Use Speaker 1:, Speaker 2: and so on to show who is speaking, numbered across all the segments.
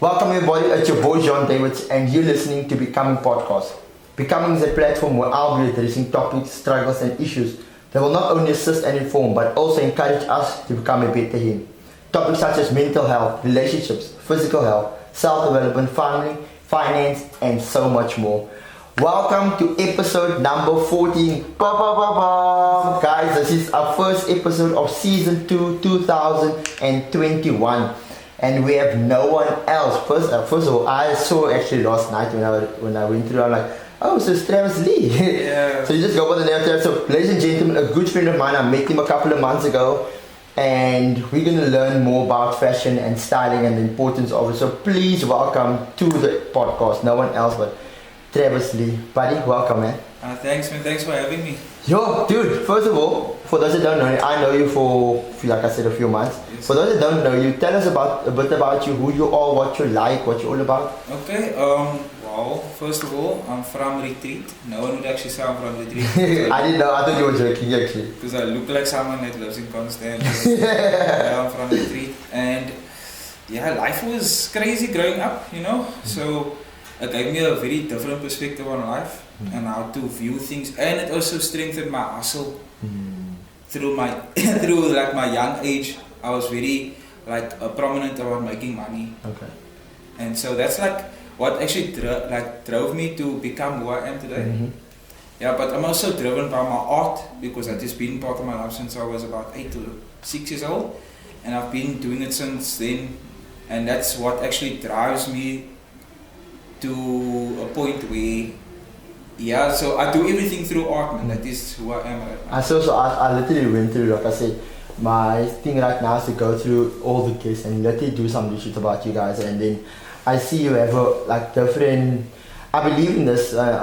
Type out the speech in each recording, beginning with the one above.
Speaker 1: Welcome everybody, it's your boy John Davids and you're listening to Becoming Podcast. Becoming is a platform where I'll be addressing topics, struggles and issues that will not only assist and inform but also encourage us to become a better him. Topics such as mental health, relationships, physical health, self-development, family, finance and so much more. Welcome to episode number 14. Guys, this is our first episode of season 2, 2021. And we have no one else. First of all, I saw actually last night when I went through, I'm like, oh, so it's Travis Lee.
Speaker 2: Yeah.
Speaker 1: So you just go by the name of Travis. So, ladies and gentlemen, a good friend of mine, I met him a couple of months ago. And we're going to learn more about fashion and styling and the importance of it. So please welcome to the podcast, no one else but Travis Lee. Buddy, welcome, man.
Speaker 2: Thanks, man. Thanks for having me.
Speaker 1: Yo, dude, first of all, for those that don't know you, I know you for, like I said, a few months.
Speaker 2: Yes.
Speaker 1: For those that don't know you, tell us a bit about you, who you are, what you like, what you're all about.
Speaker 2: Okay, well, first of all, I'm from Retreat. No one would actually say I'm from Retreat.
Speaker 1: I didn't know, I thought you were joking actually.
Speaker 2: Because I look like someone that lives in Constance. Yeah, I'm from Retreat. And yeah, life was crazy growing up, you know. So it gave me a very different perspective on life and how to view things. And it also strengthened my hustle. Through my like my young age, I was very prominent about making money.
Speaker 1: Okay.
Speaker 2: And so that's like what actually drove me to become who I am today.
Speaker 1: Mm-hmm.
Speaker 2: Yeah, but I'm also driven by my art because that has been part of my life since I was about 8 to 6 years old, and I've been doing it since then. And that's what actually drives me to a point where, yeah, so I do everything through art, man. That is who I am right now.
Speaker 1: I literally went through, like I said, my thing right now is to go through all the guests and literally do some research about you guys, and then I see you have different, I believe in this, like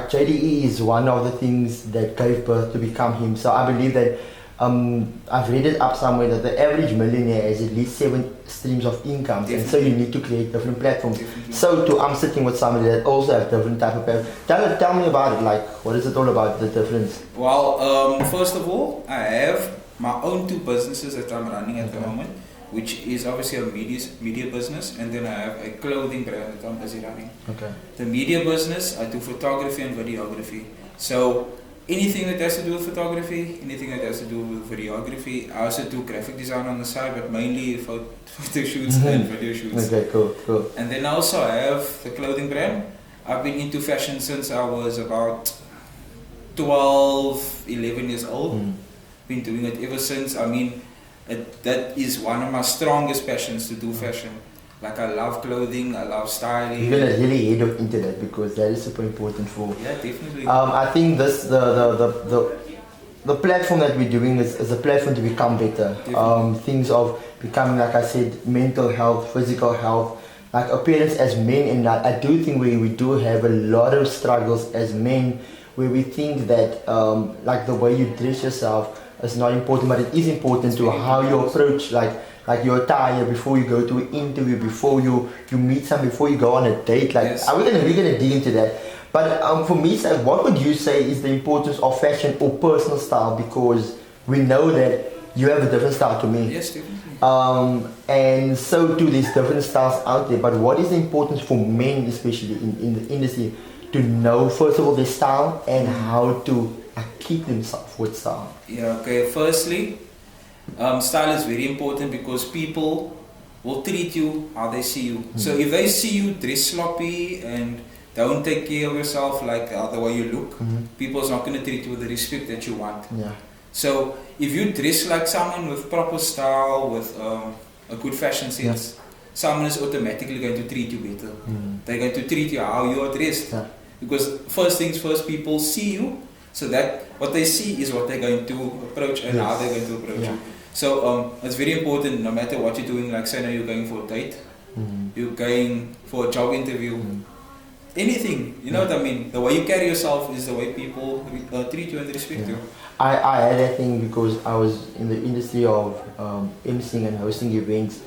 Speaker 1: JDE is one of the things that gave birth to become him. So I believe that I've read it up somewhere that the average millionaire has at least 7 streams of income, and so you need to create different platforms.
Speaker 2: Definitely.
Speaker 1: So I'm sitting with somebody that also have different type of platforms. Tell me about it, like what is it all about, the difference?
Speaker 2: Well, first of all, I have my own 2 businesses that I'm running at the moment, which is obviously a media business, and then I have a clothing brand that I'm busy running.
Speaker 1: Okay.
Speaker 2: The media business, I do photography and videography. So anything that has to do with photography, anything that has to do with videography. I also do graphic design on the side, but mainly photo shoots and video shoots.
Speaker 1: Okay, cool.
Speaker 2: And then also I have the clothing brand. I've been into fashion since I was about 12, 11 years old. Been doing it ever since. I mean, that is one of my strongest passions, to do fashion. Like, I love clothing, I love styling.
Speaker 1: You're gonna really head of internet because that is super important for.
Speaker 2: Yeah, definitely.
Speaker 1: I think this the platform that we're doing is a platform to become better. Things of becoming, like I said, mental health, physical health, like appearance as men, and I do think we do have a lot of struggles as men where we think that like the way you dress yourself is not important, but it is important to how you approach like your attire before you go to an interview, before you meet someone, before you go on a date. Like,
Speaker 2: yes.
Speaker 1: we're gonna dig into that. But for me, so what would you say is the importance of fashion or personal style? Because we know that you have a different style to me.
Speaker 2: Yes, definitely.
Speaker 1: And so do these different styles out there. But what is the importance for men, especially in the industry, to know first of all their style and how to keep themselves with style?
Speaker 2: Yeah, okay. Firstly, style is very important because people will treat you how they see you. So if they see you dress sloppy and don't take care of yourself, like the way you look, people's not going to treat you with the respect that you want.
Speaker 1: Yeah.
Speaker 2: So if you dress like someone with proper style, with a good fashion sense, someone is automatically going to treat you better. They're going to treat you how you are dressed.
Speaker 1: Yeah.
Speaker 2: Because first things first, people see you, so that what they see is what they're going to approach and how they're going to approach you. So it's very important, no matter what you're doing, like say now you're going for a date, you're going for a job interview, anything, you know what I mean? The way you carry yourself is the way people treat you and respect you.
Speaker 1: I had that thing because I was in the industry of emceeing and hosting events,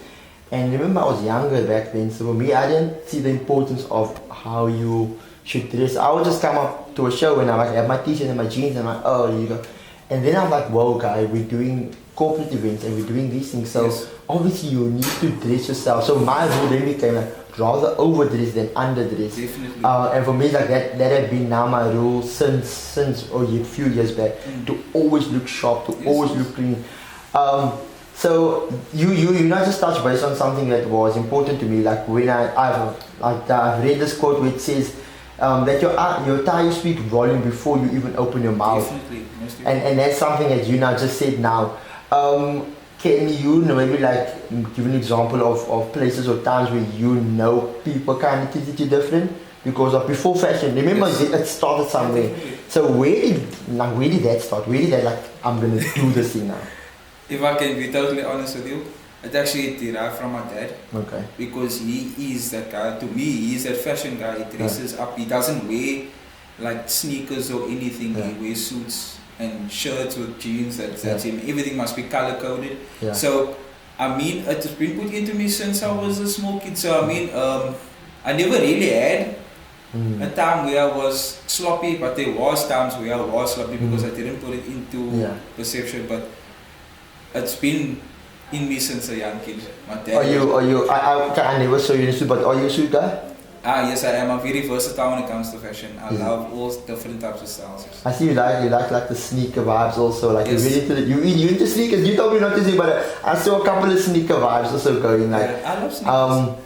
Speaker 1: and remember I was younger back then, so for me I didn't see the importance of how you should dress. I would just come up to a show and I have my t-shirt and my jeans and I'm like, oh, you go. And then I'm like, whoa guy, we're doing corporate events and we're doing these things. So
Speaker 2: Yes.
Speaker 1: obviously you need to dress yourself. So my rule then became like rather overdress than underdress.
Speaker 2: Definitely.
Speaker 1: And for me, like that had been now my rule since a few years back, to always look sharp, to
Speaker 2: Yes.
Speaker 1: always look clean. So you not just touch base on something that was important to me. Like when I've read this quote where it says that your tire speak volume before you even open your mouth.
Speaker 2: Definitely. Most
Speaker 1: And that's something that you now just said now. Can you maybe like give an example of places or times where you know people kind of treated you different because of before fashion? Remember,
Speaker 2: Yes.
Speaker 1: it started somewhere.
Speaker 2: Definitely.
Speaker 1: So where did that start? Where did that like I'm gonna do this thing now?
Speaker 2: If I can be totally honest with you, it actually derived from my dad.
Speaker 1: Okay.
Speaker 2: Because he is that guy. To me, he is that fashion guy. He dresses up. He doesn't wear like sneakers or anything.
Speaker 1: Yeah.
Speaker 2: He wears suits and shirts with jeans. That's
Speaker 1: Yeah.
Speaker 2: him. Everything must be color coded.
Speaker 1: Yeah.
Speaker 2: So I mean, it's been put into me since I was a small kid. So I mean, I never really had a time where I was sloppy, but there was times where I was sloppy because I didn't put it into perception. But it's been in me since a young kid. My dad.
Speaker 1: I never saw you in a suit, but are you a suit guy?
Speaker 2: Yes, I am. I'm very versatile when it comes to fashion. I
Speaker 1: Yeah.
Speaker 2: love all different types of styles.
Speaker 1: I see you like the sneaker vibes also. Like
Speaker 2: Yes.
Speaker 1: you're really into you into sneakers. You told me not to say, but I saw a couple of sneaker vibes also going. Like,
Speaker 2: Yeah, I love sneakers.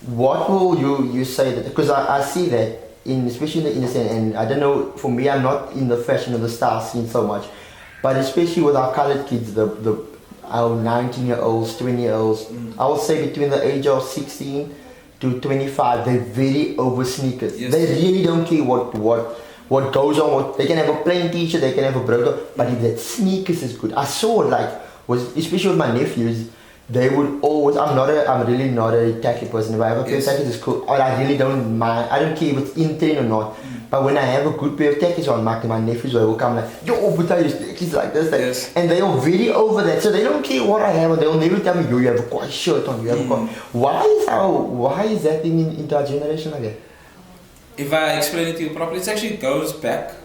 Speaker 1: what will you say that? Because I see that especially in the industry, and I don't know. For me, I'm not in the fashion or the style scene so much, but especially with our colored kids, our 19-year-olds, 20-year-olds, I would say between the age of 16 to 25, they're very over sneakers.
Speaker 2: Yes.
Speaker 1: They really don't care what goes on. They can have a plain t-shirt, they can have a broker, but if that sneakers is good. I saw especially with my nephews, they would always. I'm really not a tacky person. If I have a pair of khakis, it's cool. I really don't mind. I don't care if it's in trend or not. But when I have a good pair of khakis on, my nephews will come like, yo, but I use khakis like this.
Speaker 2: Yes.
Speaker 1: And they are very over that. So they don't care what I have. They'll never tell me, yo, you have a quite shirt on. You have a quite. Why is that thing into our generation like that?
Speaker 2: If I explain it to you properly, it actually goes back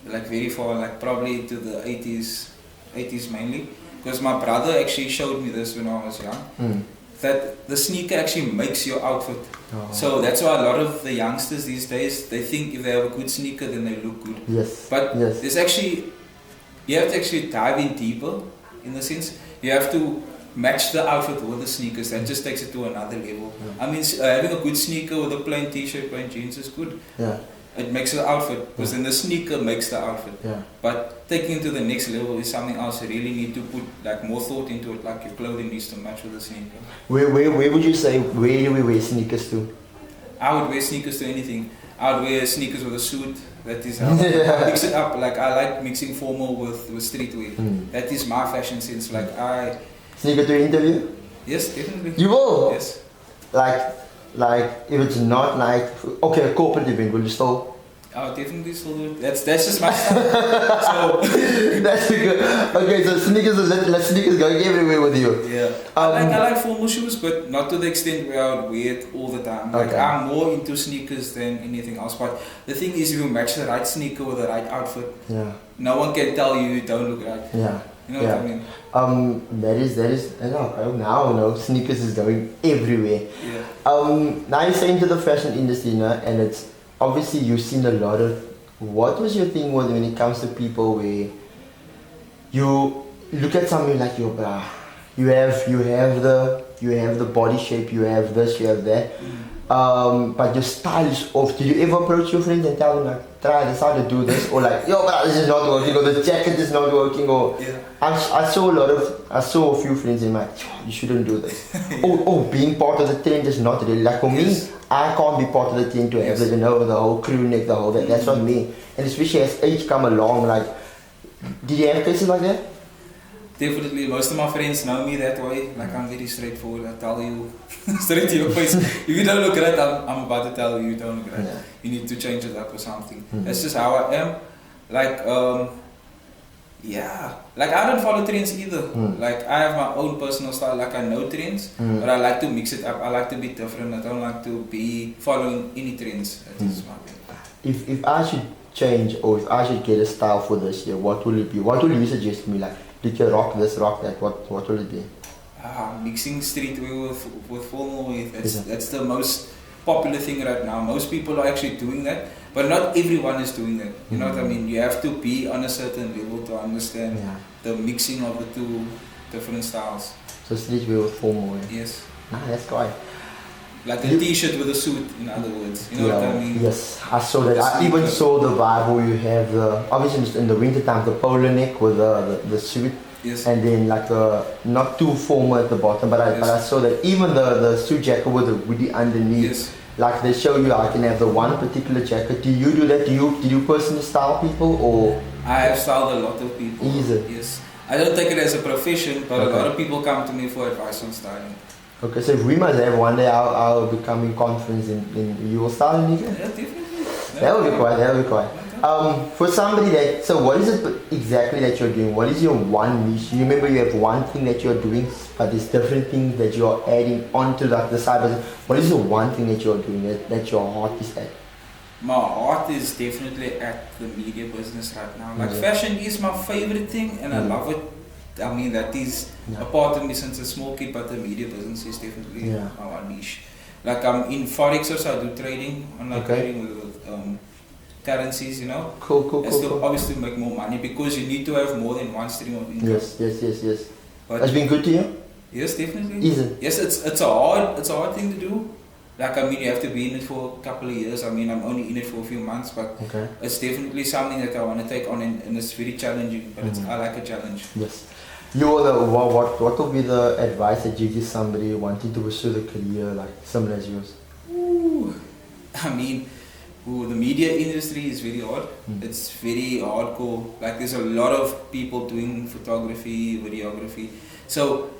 Speaker 2: like very far, like probably to the 80s mainly. Because my brother actually showed me this when I was young. That the sneaker actually makes your outfit.
Speaker 1: Oh.
Speaker 2: So that's why a lot of the youngsters these days, they think if they have a good sneaker, then they look good.
Speaker 1: Yes.
Speaker 2: But
Speaker 1: yes.
Speaker 2: there's actually, you have to actually dive in deeper, in the sense, you have to match the outfit with the sneakers. That just takes it to another level.
Speaker 1: Yeah.
Speaker 2: I mean, having a good sneaker with a plain t-shirt, plain jeans is good.
Speaker 1: Yeah.
Speaker 2: It makes the outfit, because then the sneaker makes the outfit.
Speaker 1: Yeah.
Speaker 2: But taking it to the next level is something else. You really need to put like more thought into it, like your clothing needs to match with the sneaker.
Speaker 1: Where would you say, where do we wear sneakers to?
Speaker 2: I would wear sneakers to anything. I would wear sneakers with a suit. That is how I mix it up. Like I like mixing formal with streetwear. That is my fashion sense. Like
Speaker 1: Sneaker to interview?
Speaker 2: Yes, definitely.
Speaker 1: You will?
Speaker 2: Yes.
Speaker 1: Like if it's not like a corporate event, will you still?
Speaker 2: I would definitely still do it. That's just my style. So
Speaker 1: that's good. Okay, so sneakers let sneakers going everywhere with you.
Speaker 2: yeah. I like formal shoes, but not to the extent where I would wear it all the time. Like
Speaker 1: Okay.
Speaker 2: I'm more into sneakers than anything else. But the thing is, if you match the right sneaker with the right outfit, no one can tell you don't look right.
Speaker 1: Yeah.
Speaker 2: You know what I mean?
Speaker 1: That is now sneakers is going everywhere.
Speaker 2: Yeah.
Speaker 1: Now you're saying to the fashion industry, and it's obviously you've seen a lot of. What was your thing when it comes to people where you look at something like your bra, you have the body shape, you have this, you have that, but your style is off. Did you ever approach your friends and tell them like, try this out to do this, or like, yo, bro, this is not working, or the jacket is not working, or I saw a few friends in like, you shouldn't do this. Being part of the trend is not really like for me. I can't be part of the trend to have the whole crew neck, the whole that. That's not me. And especially as age come along, like, did you have cases like that?
Speaker 2: Definitely, most of my friends know me that way. Like I'm very straightforward. I tell you straight to your face. If you don't look right, I'm about to tell you you don't look right.
Speaker 1: Yeah.
Speaker 2: You need to change it up or something. That's just how I am. Like like I don't follow trends either. Like I have my own personal style. Like I know trends, but I like to mix it up. I like to be different. I don't like to be following any trends. That is my thing.
Speaker 1: If I should change or if I should get a style for this year, what will it be? What will you suggest to me? Like, DJ rock this, rock that, what will it be?
Speaker 2: Mixing streetwear with formal wear. That's the most popular thing right now. Most people are actually doing that, but not everyone is doing that. You know what I mean? You have to be on a certain level to understand the mixing of the two different styles.
Speaker 1: So streetwear with formal wear.
Speaker 2: Yes.
Speaker 1: That's quite.
Speaker 2: Like a t-shirt with a suit, in other words. You know what I mean?
Speaker 1: Yes, I saw that. I even saw the vibe where you have the, obviously in the winter time, the polo neck with the suit.
Speaker 2: Yes.
Speaker 1: And then like not too formal at the bottom, but I saw that even the suit jacket with the hoodie underneath.
Speaker 2: Yes.
Speaker 1: Like they show you, I can have the one particular jacket. Do you do that? Did you personally style people or?
Speaker 2: I have styled a lot of people.
Speaker 1: Easy.
Speaker 2: Yes. I don't take it as a profession, but a lot of people come to me for advice on styling.
Speaker 1: Okay, so if we must have one day, I'll become in conference in you will style in
Speaker 2: Yeah, definitely.
Speaker 1: That will be quite. For somebody that, so what is it exactly that you're doing? What is your one niche? You remember you have one thing that you're doing, but there's different things that you're adding onto like the side. What is the one thing that you're doing that your heart is at?
Speaker 2: My heart is definitely at the media business right now. Like fashion is my favorite thing and I love it. I mean that is a part of me since a small kid, but the media business is definitely my one niche. Like I'm in Forex, so I do trading, online trading with currencies, you know.
Speaker 1: Cool.
Speaker 2: Obviously make more money because you need to have more than one stream of income.
Speaker 1: Yes.
Speaker 2: But
Speaker 1: has been good to you?
Speaker 2: Yes, definitely.
Speaker 1: Is it?
Speaker 2: Yes, it's a hard thing to do. Like I mean, you have to be in it for a couple of years. I mean, I'm only in it for a few months, but it's definitely something that I want to take on, and it's very challenging. But I like a challenge.
Speaker 1: Yes. What would be the advice that you give somebody wanting to pursue the career like similar as yours?
Speaker 2: I mean, the media industry is very hard. It's very hardcore. Like there's a lot of people doing photography, videography. So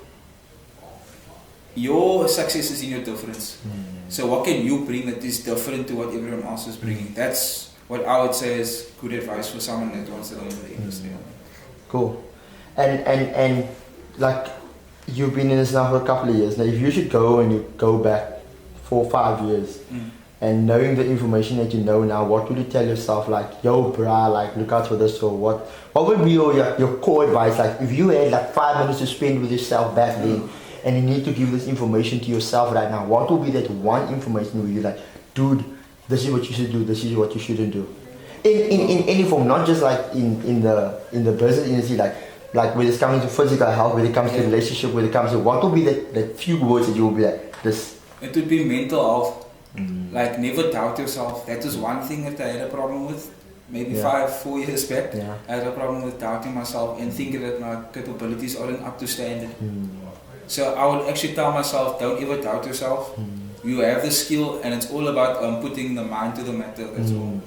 Speaker 2: your success is in your difference. So what can you bring that is different to what everyone else is bringing? That's what I would say is good advice for someone that wants to go into the industry.
Speaker 1: Cool. And like you've been in this now for a couple of years. Now if you should go and you go back 4 or 5 years and knowing the information that you know now, what would you tell yourself like, yo brah, like look out for this, or what would be your core advice? Like if you had like 5 minutes to spend with yourself back then and you need to give this information to yourself right now, what would be that one information where you're like, dude, this is what you should do, this is what you shouldn't do? In any form, not just like in the business industry, like when it's coming to physical health, when it comes to relationship, when it comes to what would be that few words that you will be like this?
Speaker 2: It would be mental health. Like never doubt yourself. That was one thing that I had a problem with. Maybe 4 years back, I had a problem with doubting myself and thinking that my capabilities aren't up to standard. So I would actually tell myself, don't ever doubt yourself. You have the skill and it's all about putting the mind to the matter, that's all.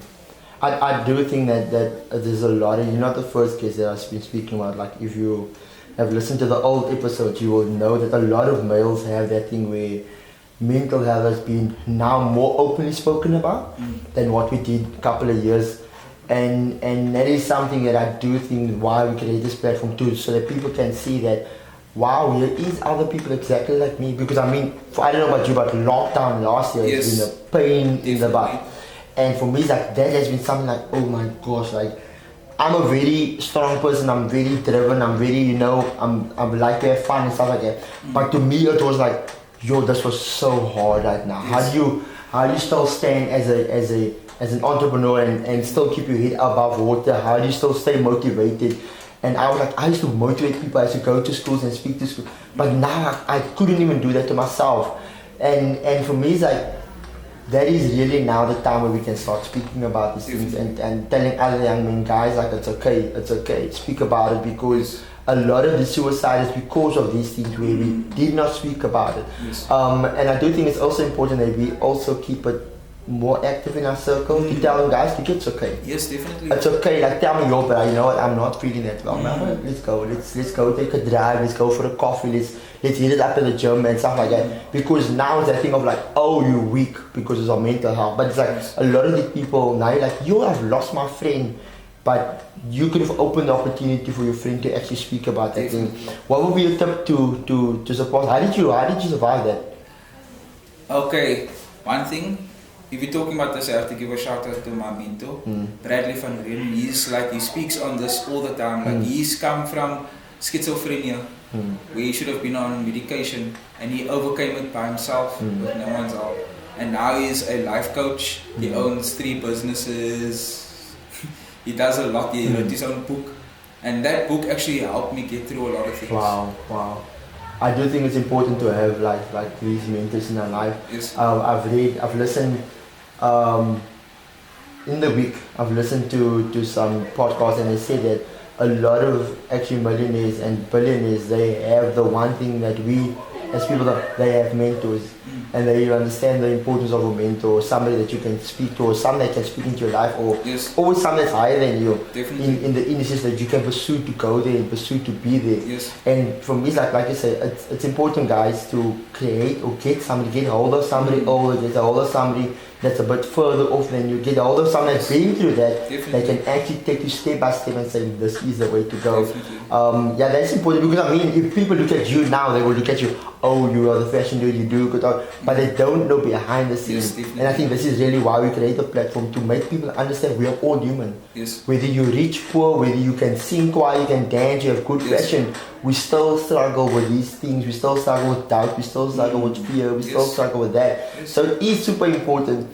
Speaker 1: I do think that there's a lot, and you're not the first case that I've been speaking about. Like if you have listened to the old episodes, you will know that a lot of males have that thing where mental health has been now more openly spoken about than what we did a couple of years. And that is something that I do think why we create this platform too, so that people can see that wow, there is other people exactly like me. Because I mean, I don't know about you, but lockdown last year has been a pain in the butt. And for me, like that has been something like, oh my gosh, like I'm a very strong person, I'm very driven, I'm very, you know, I'm like to have fun and stuff like that. But to me it was like, yo, this was so hard right now. How do you still stand as an entrepreneur and still keep your head above water? How do you still stay motivated? And I was like, I used to motivate people, I used to go to schools and speak to schools, but now I couldn't even do that to myself. And for me, it's like, that is really now the time where we can start speaking about these things and telling other young men, guys, like it's okay, speak about it, because a lot of the suicide is because of these things where we did not speak about it. And I do think it's also important that we also keep it more active in our circle to tell them, guys, it's okay.
Speaker 2: Yes, definitely.
Speaker 1: It's okay. Like tell me, yo, but you know what? I'm not feeling that well. Man, let's go. Let's go take a drive. Let's go for a coffee. Let's hit it up at the gym and stuff like that. Because now it's that thing of like, oh, you're weak because it's our mental health. But it's like a lot of these people now, you're like, yo, I've lost my friend. But you could have opened the opportunity for your friend to actually speak about that thing. What would be your tip to support? How did you survive that?
Speaker 2: Okay, one thing. If you're talking about this, I have to give a shout out to my mentor, Bradley van Ryn. He speaks on this all the time. Like he's come from schizophrenia, where he should have been on medication, and he overcame it by himself with no one's help. And now he's a life coach. He owns 3 businesses. He does a lot. He wrote his own book, and that book actually helped me get through a lot of things.
Speaker 1: Wow. I do think it's important to have like these mentors in our life.
Speaker 2: Yes.
Speaker 1: I've listened in the week. I've listened to some podcasts, and they say that a lot of actually millionaires and billionaires, they have the one thing that we as people, they have mentors, and they understand the importance of a mentor, somebody that you can speak to, or someone that can speak into your life, or always someone that's higher than you in the industries that you can pursue to go there and pursue to be there.
Speaker 2: Yes.
Speaker 1: And for me, like you say, it's important, guys, to create or get hold of somebody older, get a hold of somebody that's a bit further off than you, get a hold of someone that's been through that, that can actually take you step by step and say, this is the way to go. Yeah, that's important, because I mean, if people look at you now, they will look at you, oh, you are the fashion dude, you do good, but they don't know behind the scenes. And I think this is really why we create a platform, to make people understand we are all human. Whether you're rich, poor, whether you can sing choir, you can dance, you have good fashion, we still struggle with these things, we still struggle with doubt, we still struggle with fear, we still struggle with that. So it is super important.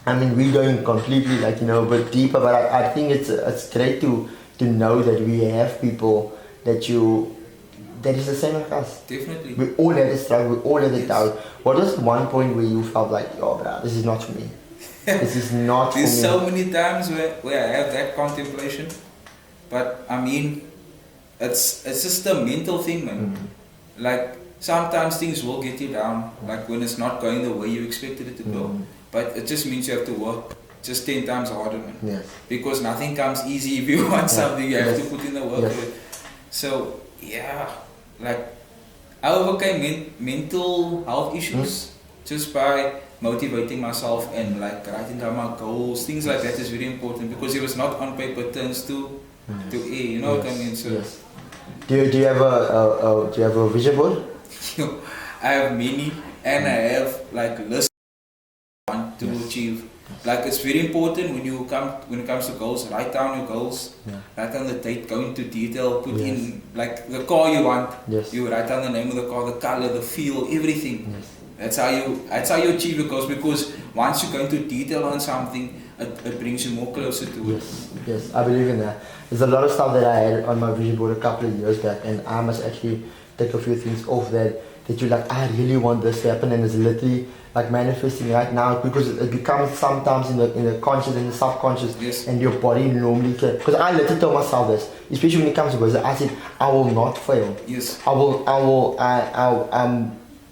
Speaker 1: I mean, we're going completely a bit deeper, but I think it's great to know that we have people that is the same like us.
Speaker 2: Definitely.
Speaker 1: We all have the struggle, we all have the doubt. What was one point where you felt like, oh, bro, this is not for me? This is not for me.
Speaker 2: There's so many times where I have that contemplation, but I mean, it's just a mental thing, man. Like, sometimes things will get you down, like when it's not going the way you expected it to go. But it just means you have to work just 10 times harder, man. Because nothing comes easy. If you want something, you have to put in the work. So, yeah, like, I overcame mental health issues just by motivating myself and like writing down my goals. Things like that is very important, because it was not on paper turns to A, you know what I mean? So,
Speaker 1: do you have a vision board?
Speaker 2: I have many, and I have like lists to achieve. Like, it's very important when it comes to goals, write down your goals, write down the date, go into detail, put in like the car you want, you write down the name of the car, the color, the feel, everything. That's how you achieve your goals, because once you go into detail on something, it brings you more closer to it.
Speaker 1: Yes, I believe in that. There's a lot of stuff that I had on my vision board a couple of years back, and I must actually take a few things off that you're like, I really want this to happen, and it's literally like manifesting right now, because it becomes sometimes in the conscious and the subconscious, and your body normally can. Because I literally tell myself this, especially when it comes to business, I said, I will not fail.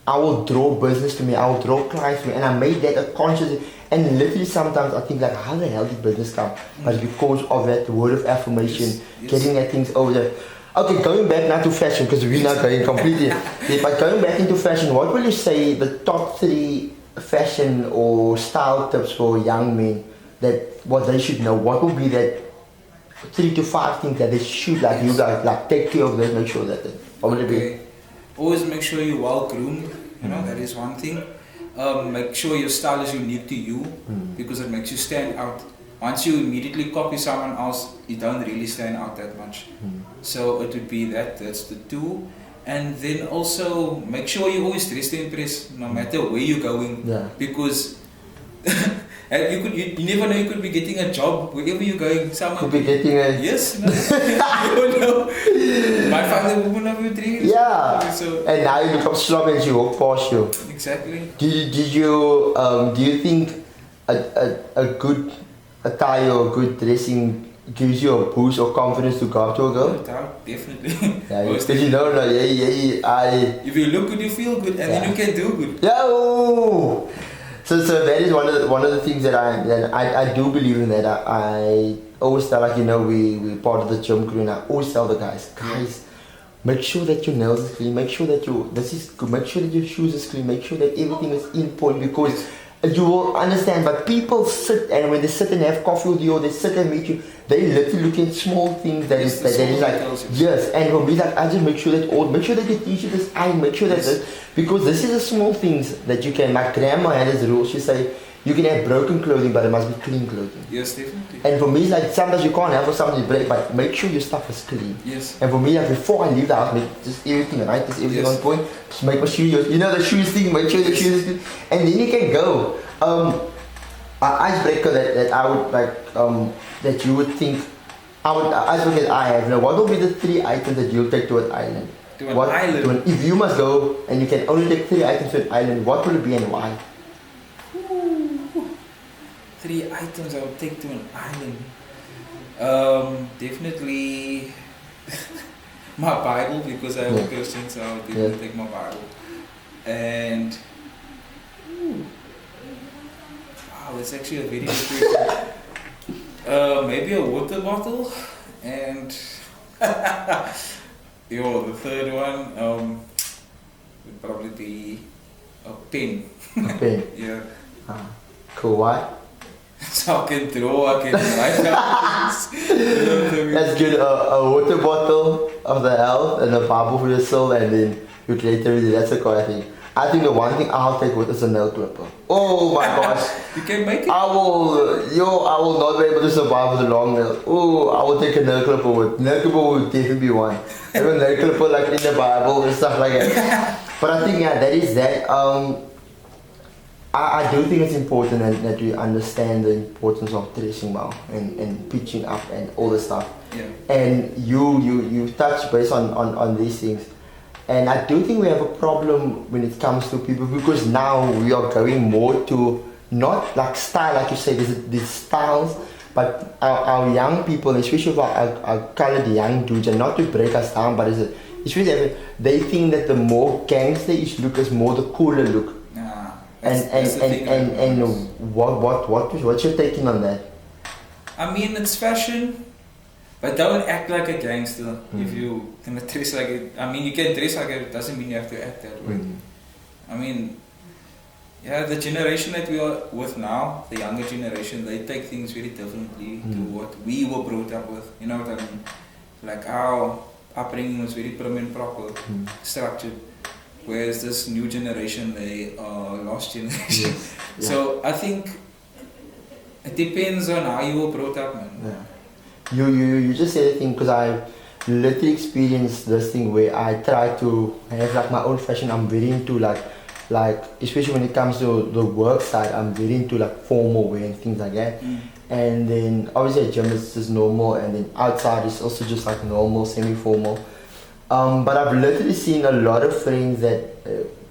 Speaker 1: I will draw business to me, I will draw clients to me, and I made that a conscious. And literally sometimes I think like, how the hell did business come? But because of that word of affirmation, getting that things over there. Okay, going back now to fashion, because we're not going completely. But going back into fashion, what will you say the top 3 fashion or style tips for young men, that what they should know? What would be that 3 to 5 things that they should, like, you guys, like, take care of this, make sure that what would it be?
Speaker 2: Always make sure you're well groomed, that is one thing. Make sure your style is unique to you, because it makes you stand out. Once you immediately copy someone else, you don't really stand out that much. So it would be that's the 2. And then also make sure you always dress to impress, no matter where you're going. Because you never know, you could be getting a job wherever you're going. Someone
Speaker 1: could be getting a...
Speaker 2: Yes, you don't know. Might find the woman of your dreams. So,
Speaker 1: and now you become sloppy and she walk past you.
Speaker 2: Exactly.
Speaker 1: Do you think a good attire or good dressing gives you a boost of confidence to go up to a girl?
Speaker 2: No doubt, definitely.
Speaker 1: Because you know,
Speaker 2: if you look good, you feel good, and then you can do good.
Speaker 1: So that is one of the things that I do believe in. That I always tell, like, we part of the gym crew, and I always tell the guys, make sure that your nails is clean, make sure that make sure that your shoes is clean, make sure that everything is in point, because you will understand. But people sit, and when they sit and have coffee with you, or they sit and meet you, they literally look at small things that is like, and for me, like, I just make sure that your t-shirt is ironed, make sure that this, because this is the small things that you can. My grandma had this rule. She say, You can have broken clothing, but it must be clean clothing.
Speaker 2: Yes, definitely.
Speaker 1: And for me, it's like sometimes you can't have for something to break, but make sure your stuff is clean.
Speaker 2: Yes.
Speaker 1: And for me, like before I leave the house, make just everything right, just everything on point. Just make my shoes, you know the shoes thing, make sure the shoes is clean, and then you can go. An icebreaker that I would like, that you would think, icebreaker that I have. Now, what will be the 3 items that you'll take to an island?
Speaker 2: To an island?
Speaker 1: If you must go and you can only take 3 items to an island, what will it be and why?
Speaker 2: 3 items I would take to an island. Definitely my Bible, because I'm a Christian, so I would definitely take my Bible. And wow, that's actually a very good question. Maybe a water bottle, and the third one would probably be a pen.
Speaker 1: A pen?
Speaker 2: Yeah.
Speaker 1: Cool, why?
Speaker 2: So I can draw, I can write down things.
Speaker 1: That's good. A water bottle of the health and a Bible for your soul, and then you create everything. That's a cool thing. I think the one thing I'll take with is a nail clipper. Oh my gosh.
Speaker 2: You can make it?
Speaker 1: I will not be able to survive with a long nail. Oh, I will take a nail clipper with. Nail clipper would definitely be one. I have a nail clipper like in the Bible and stuff like that. But I think that is that. I do think it's important that we understand the importance of dressing well and pitching up and all this stuff.
Speaker 2: Yeah.
Speaker 1: And you touch base on these things. And I do think we have a problem when it comes to people, because now we are going more to not like style, like you say, there's these styles, but our young people, especially our colored young dudes, and not to break us down, but especially they think that the more gangster-ish look is more the cooler look. And what's your taking on that?
Speaker 2: I mean, it's fashion, but don't act like a gangster if you can dress like it. I mean, you can dress like it doesn't mean you have to act that way. I mean, the generation that we are with now, the younger generation, they take things very differently to what we were brought up with. You know what I mean? Like our upbringing was very prim and proper, structured. Whereas this new generation, they are lost generation.
Speaker 1: Yes. Yeah.
Speaker 2: So I think it depends on how you were brought up, man.
Speaker 1: Yeah. You just said a thing, because I literally experienced this thing where I try to have like my own fashion. I'm very into like especially when it comes to the work side, I'm very into like formal wear and things like that. And then obviously at gym it's just normal, and then outside it's also just like normal, semi-formal. But I've literally seen a lot of friends that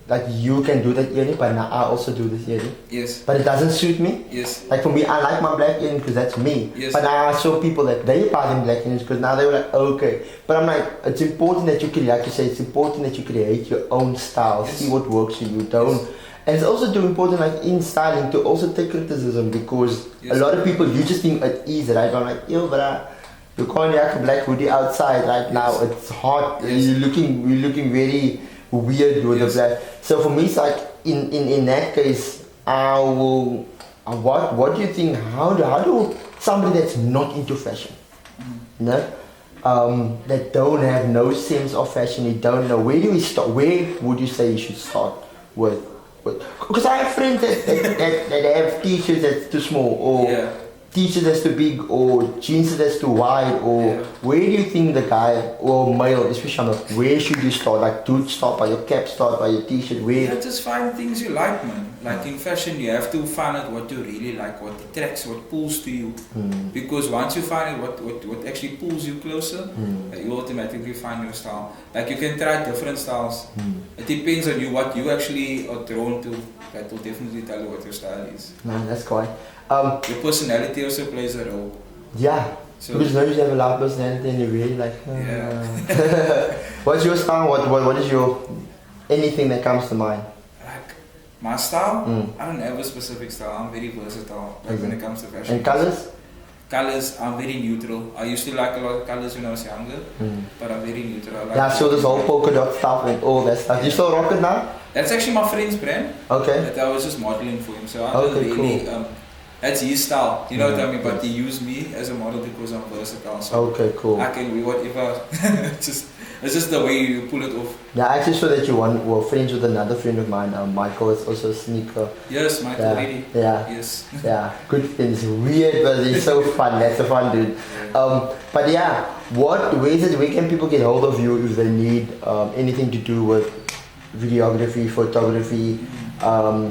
Speaker 1: like you can do that earring, but now I also do this earring.
Speaker 2: Yes.
Speaker 1: But it doesn't suit me.
Speaker 2: Yes.
Speaker 1: Like for me, I like my black earring because that's me.
Speaker 2: Yes.
Speaker 1: But now I saw people that they buy them black earrings because now they were like, okay. But I'm like, it's important that you create, like you say, it's important that you create your own style, see what works for you, don't. And it's also too important, like in styling, to also take criticism, because a lot of people, you just think it is, right? I'm like, yo, but you can't have a black hoodie outside right now. It's hot. You're looking very weird with the black. So for me, it's like in that case, I will. What do you think? How do somebody that's not into fashion, you know, that don't have no sense of fashion, you don't know, where do we start? Where would you say you should start with? Because I have friends that have t-shirts that's too small, or t-shirts that's too big, or jeans that's too wide, or where do you think the guy or male, especially where should you start? Like, dude, start by your cap, start by your t-shirt, where?
Speaker 2: Yeah, just find things you like, man. Like in fashion, you have to find out what you really like, what attracts, what pulls to you. Because once you find out what actually pulls you closer, you automatically find your style. Like you can try different styles. It depends on you, what you actually are drawn to. That will definitely tell you what your style is.
Speaker 1: No, that's quite.
Speaker 2: Your personality also plays a role.
Speaker 1: Yeah. So, because now you have a loud personality and you're really like, What's your style? What is your, anything that comes to mind?
Speaker 2: Like my style? I don't have a specific style. I'm very versatile when it comes to fashion.
Speaker 1: And colors?
Speaker 2: Colors, I'm very neutral. I used to like a lot of colors when I was younger, but I'm very neutral.
Speaker 1: I saw this whole polka dot stuff and all that stuff. You still rock it now?
Speaker 2: That's actually my friend's brand.
Speaker 1: Okay.
Speaker 2: That I was just modeling for him. So I don't really, that's his style. You know what I mean? But he used me as a model because I'm versatile. So
Speaker 1: okay, cool.
Speaker 2: I can be whatever. It's just the way you pull it off.
Speaker 1: Yeah, I actually saw that you were friends with another friend of mine, Michael. Is also a sneaker.
Speaker 2: Yes, Michael
Speaker 1: Yeah,
Speaker 2: Reddy.
Speaker 1: yeah.
Speaker 2: Yes.
Speaker 1: Yeah, good things. Weird, but it's so fun. That's a fun dude. But yeah, where can people get hold of you if they need anything to do with videography, photography,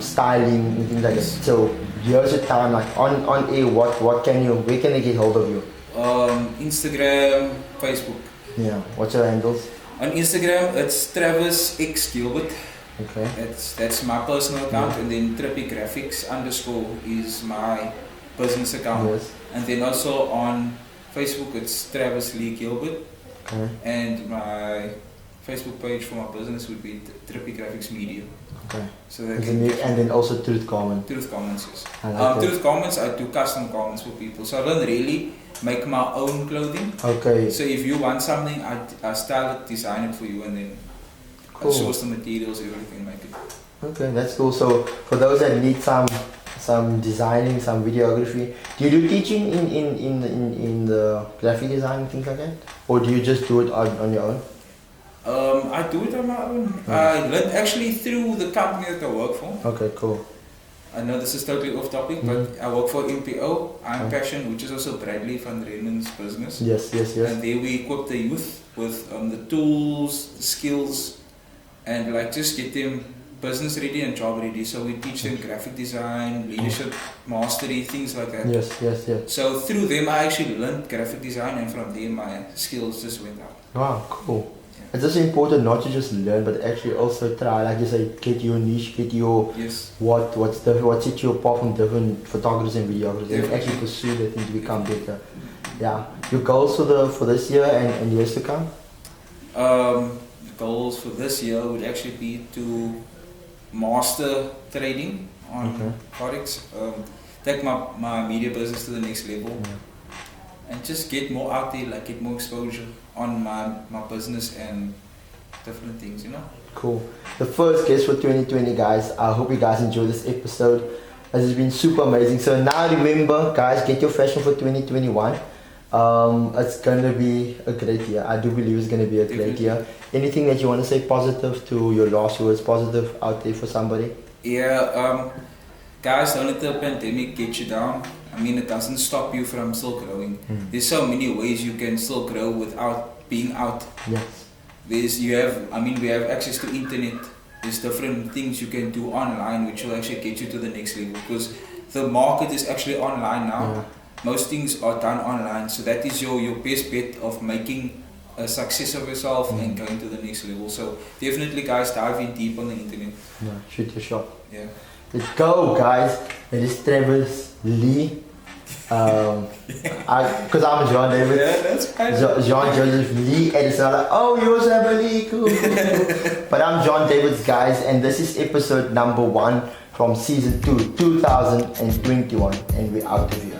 Speaker 1: styling, and things like that? So here's your time, like on air. Where can they get hold of you?
Speaker 2: Instagram, Facebook.
Speaker 1: Yeah. What's your handles?
Speaker 2: On Instagram, it's Travis X Gilbert.
Speaker 1: Okay.
Speaker 2: That's my personal account, and then Trippy Grapgix _ is my business account.
Speaker 1: Yes.
Speaker 2: And then also on Facebook, it's Travis Lee Gilbert,
Speaker 1: Okay.
Speaker 2: and my Facebook page for my business would be Trippy Graphics Media.
Speaker 1: Okay.
Speaker 2: So they
Speaker 1: And then also Truth Comment.
Speaker 2: Truth Comments, yes.
Speaker 1: I like that.
Speaker 2: Truth Comments, I do custom comments for people, so I don't really make my own clothing.
Speaker 1: Okay.
Speaker 2: So if you want something, I style it, design it for you, and then I
Speaker 1: Cool.
Speaker 2: source the materials, everything, make it.
Speaker 1: Okay, that's cool. So for those that need some designing, some videography, do you do teaching in the graphic design, things like that, or do you just do it on your own?
Speaker 2: I do it on my own. I learned actually through the company that I work for.
Speaker 1: Okay, cool.
Speaker 2: I know this is totally off topic, but I work for MPO, I'm Passion, which is also Bradley van Renen's business.
Speaker 1: Yes.
Speaker 2: And there we equip the youth with the tools, the skills, and like just get them business ready and job ready. So we teach them graphic design, leadership, mastery, things like that.
Speaker 1: Yes.
Speaker 2: So through them I actually learned graphic design, and from there my skills just went up.
Speaker 1: Wow, cool. It's just important not to just learn, but actually also try, like you say, get your niche, get your
Speaker 2: Yes.
Speaker 1: what sets you apart from different photographers and videographers, and
Speaker 2: Definitely.
Speaker 1: actually pursue that thing to become better. Yeah. Your goals for this year and years to come?
Speaker 2: The goals for this year would actually be to master trading on Forex, take my media business to the next level, and just get more out there, like get more exposure on my business and different things, you know.
Speaker 1: Cool. The first guest for 2020, guys. I hope you guys enjoyed this episode. This has been super amazing. So now remember, guys, get your fashion for 2021. It's gonna be a great year. I do believe it's gonna be a great year. Anything that you want to say positive to your last words, positive out there for somebody?
Speaker 2: Yeah, guys, don't let the pandemic get you down. I mean, it doesn't stop you from still growing. There's so many ways you can still grow without being out.
Speaker 1: Yes.
Speaker 2: We have access to internet. There's different things you can do online which will actually get you to the next level, because the market is actually online now.
Speaker 1: Yeah.
Speaker 2: Most things are done online, so that is your best bet of making a success of yourself and going to the next level. So definitely, guys, dive in deep on the internet.
Speaker 1: Yeah, shoot your shot.
Speaker 2: Yeah.
Speaker 1: Let's go, guys. It is Travis Lee. Because I'm John David.
Speaker 2: Yeah, that's fine.
Speaker 1: John Joseph Lee, and it's not like, oh, you also have a Lee, cool. But I'm John David's, guys, and this is episode number 1 from season 2, 2021, and we're out of here.